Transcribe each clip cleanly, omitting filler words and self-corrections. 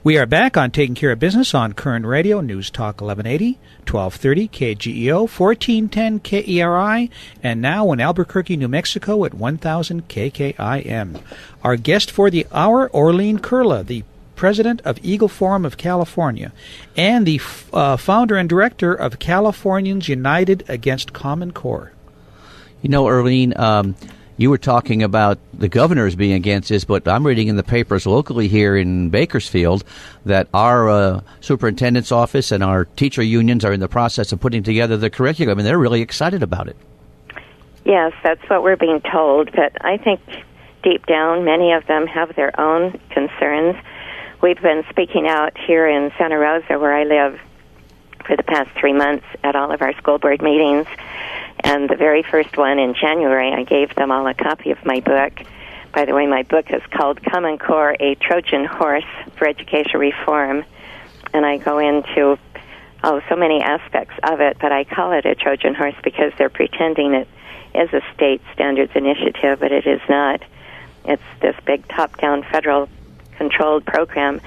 We are back on Taking Care of Business on Koerner Radio, News Talk 1180, 1230 KGEO, 1410 KERI, and now in Albuquerque, New Mexico at 1000 KKIM. Our guest for the hour, Orlean Koehle, the president of Eagle Forum of California and the founder and director of Californians United Against Common Core. You know, Orlean, you were talking about the governors being against this, but I'm reading in the papers locally here in Bakersfield that our superintendent's office and our teacher unions are in the process of putting together the curriculum, and they're really excited about it. Yes, that's what we're being told, but I think deep down many of them have their own concerns. We've been speaking out here in Santa Rosa, where I live, for the past 3 months at all of our school board meetings. And the very first one in January, I gave them all a copy of my book. By the way, my book is called Common Core, A Trojan Horse for Education Reform. And I go into, so many aspects of it, but I call it a Trojan horse because they're pretending it is a state standards initiative, but it is not. It's this big top-down federal-controlled program.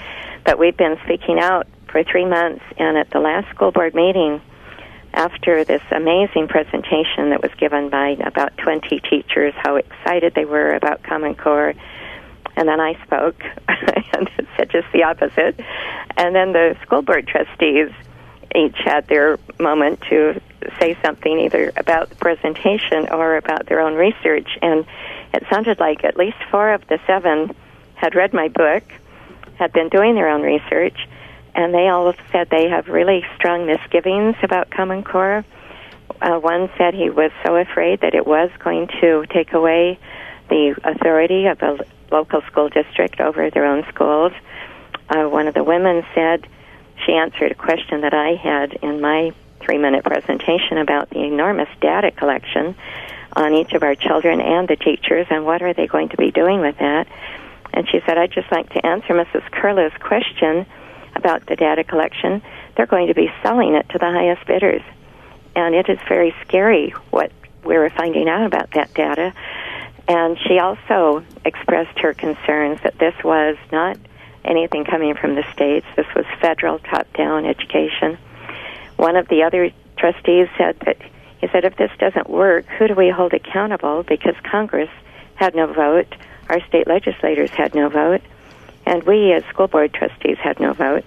But we've been speaking out for 3 months, and at the last school board meeting, after this amazing presentation that was given by about 20 teachers, how excited they were about Common Core, and then I spoke and said just the opposite. And then the school board trustees each had their moment to say something either about the presentation or about their own research. And it sounded like at least 4 of the 7 had read my book, had been doing their own research, and they all said they have really strong misgivings about Common Core. One said he was so afraid that it was going to take away the authority of a local school district over their own schools. One of the women said she answered a question that I had in my 3-minute presentation about the enormous data collection on each of our children and the teachers, and what are they going to be doing with that. And she said, I'd just like to answer Mrs. Koehle's question about the data collection. They're going to be selling it to the highest bidders. And it is very scary what we're finding out about that data. And she also expressed her concerns that this was not anything coming from the states. This was federal top-down education. One of the other trustees said that, he said, if this doesn't work, who do we hold accountable? Because Congress had no vote, our state legislators had no vote, and we as school board trustees had no vote.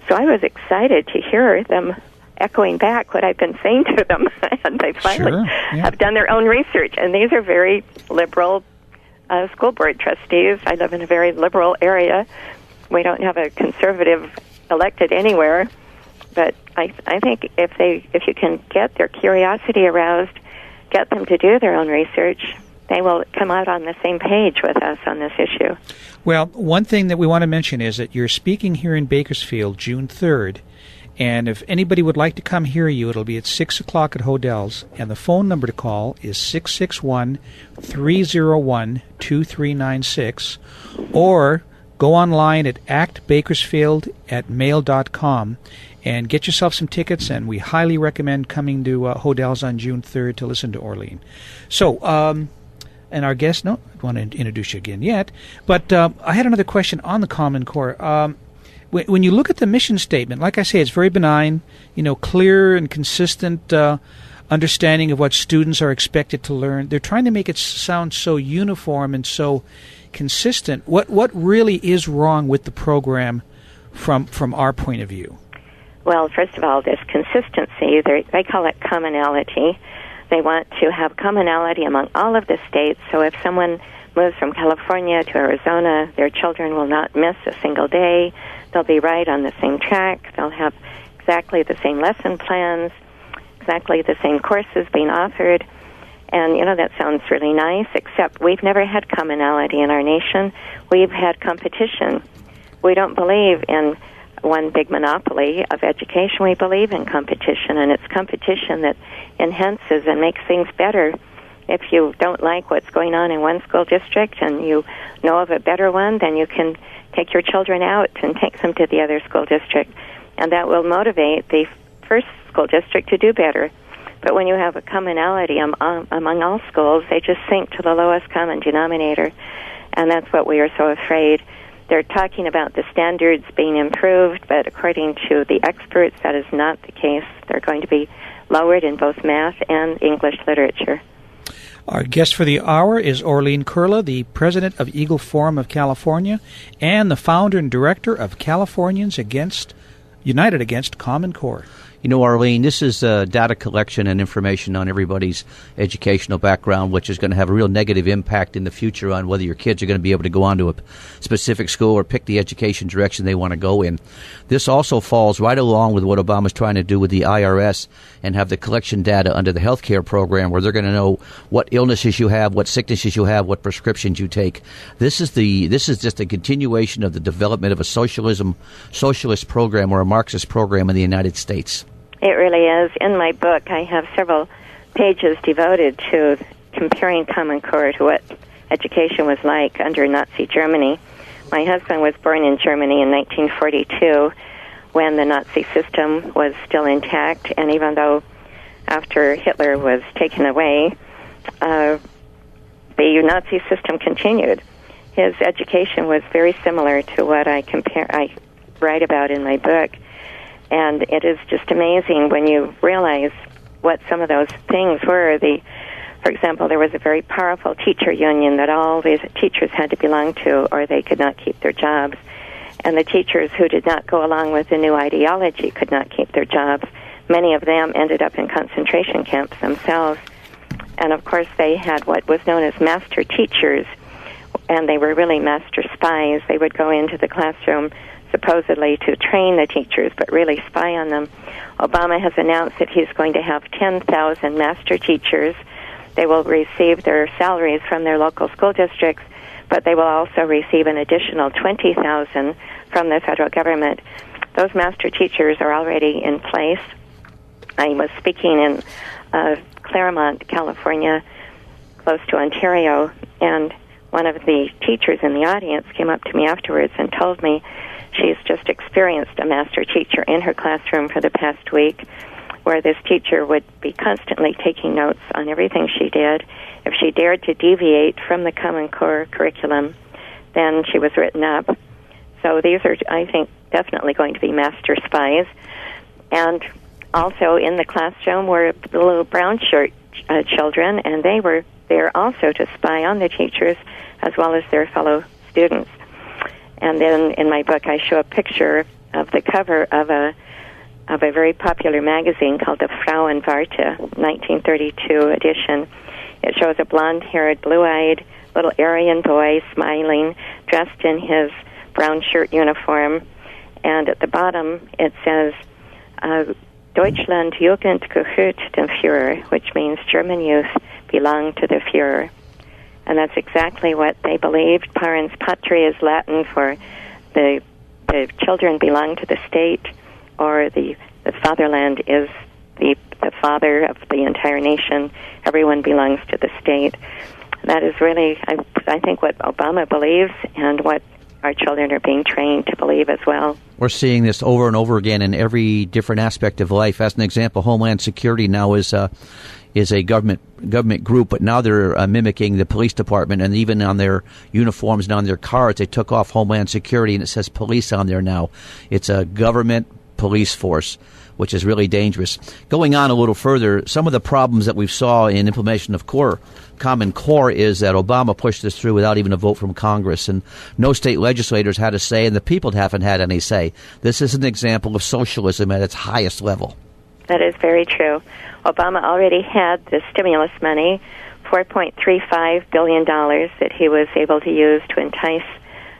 So I was excited to hear them echoing back what I've been saying to them, and they finally have done their own research. And these are very liberal school board trustees. I live in a very liberal area. We don't have a conservative elected anywhere. But I think if you can get their curiosity aroused, get them to do their own research, they will come out on the same page with us on this issue. Well, one thing that we want to mention is that you're speaking here in Bakersfield June 3rd, and if anybody would like to come hear you, it'll be at 6 o'clock at Hodell's, and the phone number to call is 661-301-2396, or go online at actbakersfield@mail.com and get yourself some tickets, and we highly recommend coming to Hodell's on June 3rd to listen to Orlean. So, and our guest, no, I don't want to introduce you again yet, but I had another question on the Common Core. When you look at the mission statement, like I say, it's very benign, clear and consistent understanding of what students are expected to learn. They're trying to make it sound so uniform and so consistent. What really is wrong with the program from our point of view? Well, first of all, this consistency, they call it commonality. They want to have commonality among all of the states, so if someone moves from California to Arizona, their children will not miss a single day. They'll be right on the same track. They'll have exactly the same lesson plans, exactly the same courses being offered. And, that sounds really nice, except we've never had commonality in our nation. We've had competition. We don't believe in one big monopoly of education. We believe in competition, and it's competition that enhances and makes things better. If you don't like what's going on in one school district and you know of a better one, then you can take your children out and take them to the other school district, and that will motivate the first school district to do better. But when you have a commonality among all schools, they just sink to the lowest common denominator, and that's what we are so afraid they're talking about the standards being improved, but according to the experts, that is not the case. They're going to be lowered in both math and English literature. Our guest for the hour is Orlean Koehle, the president of Eagle Forum of California and the founder and director of Californians United Against Common Core. You know, Arlene, this is data collection and information on everybody's educational background, which is going to have a real negative impact in the future on whether your kids are going to be able to go on to a specific school or pick the education direction they want to go in. This also falls right along with what Obama's trying to do with the IRS and have the collection data under the health care program, where they're going to know what illnesses you have, what sicknesses you have, what prescriptions you take. This is just a continuation of the development of a socialist program or a Marxist program in the United States. It really is. In my book, I have several pages devoted to comparing Common Core to what education was like under Nazi Germany. My husband was born in Germany in 1942 when the Nazi system was still intact, and even though after Hitler was taken away, the Nazi system continued. His education was very similar to what I write about in my book. And it is just amazing when you realize what some of those things were. For example, there was a very powerful teacher union that all these teachers had to belong to, or they could not keep their jobs. And the teachers who did not go along with the new ideology could not keep their jobs. Many of them ended up in concentration camps themselves. And of course, they had what was known as master teachers, and they were really master spies. They would go into the classroom supposedly to train the teachers, but really spy on them. Obama has announced that he's going to have 10,000 master teachers. They will receive their salaries from their local school districts, but they will also receive an additional 20,000 from the federal government. Those master teachers are already in place. I was speaking in Claremont, California, close to Ontario, and one of the teachers in the audience came up to me afterwards and told me she's just experienced a master teacher in her classroom for the past week, where this teacher would be constantly taking notes on everything she did. If she dared to deviate from the Common Core curriculum, then she was written up. So these are, I think, definitely going to be master spies. And also in the classroom were the little brown shirt children, and they were there also to spy on the teachers as well as their fellow students. And then in my book, I show a picture of the cover of a very popular magazine called the Frauenwarte, 1932 edition. It shows a blonde-haired, blue-eyed little Aryan boy smiling, dressed in his brown shirt uniform. And at the bottom, it says, Deutschland Jugend gehört dem Führer, which means German youth belong to the Führer. And that's exactly what they believed. Parens patria is Latin for the children belong to the state, or the fatherland is the father of the entire nation. Everyone belongs to the state. That is really, I think, what Obama believes and what our children are being trained to believe as well. We're seeing this over and over again in every different aspect of life. As an example, Homeland Security now is a government group, but now they're mimicking the police department, and even on their uniforms and on their cars, they took off Homeland Security, and it says police on there now. It's a government police force, which is really dangerous. Going on a little further, some of the problems that we saw in implementation of Common Core is that Obama pushed this through without even a vote from Congress, and no state legislators had a say, and the people haven't had any say. This is an example of socialism at its highest level. That is very true. Obama already had the stimulus money, $4.35 billion, that he was able to use to entice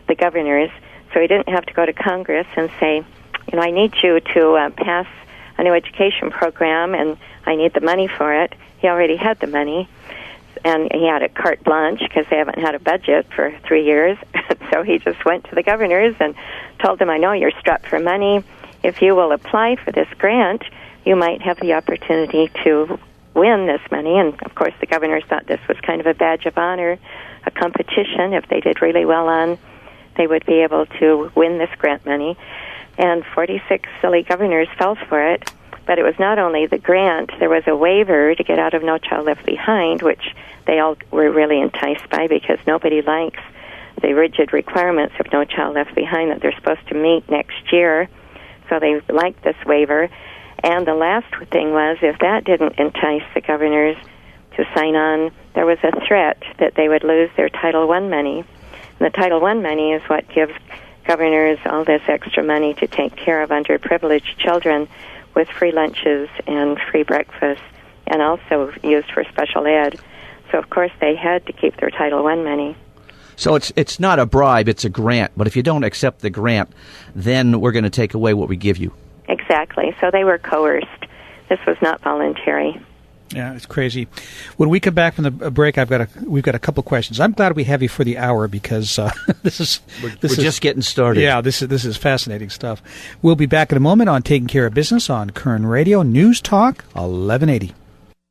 the governors. So he didn't have to go to Congress and say, I need you to pass a new education program, and I need the money for it. He already had the money, and he had a carte blanche because they haven't had a budget for 3 years. So he just went to the governors and told them, I know you're strapped for money. If you will apply for this grant, you might have the opportunity to win this money. And, of course, the governors thought this was kind of a badge of honor, a competition. If they did really well on, they would be able to win this grant money. And 46 silly governors fell for it. But it was not only the grant, there was a waiver to get out of No Child Left Behind, which they all were really enticed by because nobody likes the rigid requirements of No Child Left Behind that they're supposed to meet next year. So they liked this waiver. And the last thing was, if that didn't entice the governors to sign on, there was a threat that they would lose their Title I money. And the Title I money is what gives governors all this extra money to take care of underprivileged children with free lunches and free breakfast, and also used for special ed. So, of course, they had to keep their Title I money. So it's not a bribe, it's a grant. But if you don't accept the grant, then we're going to take away what we give you. Exactly. So they were coerced. This was not voluntary. Yeah, it's crazy. When we come back from the break, we've got a couple questions. I'm glad we have you for the hour because we're just getting started. Yeah, this is fascinating stuff. We'll be back in a moment on Taking Care of Business on Koerner Radio News Talk 1180.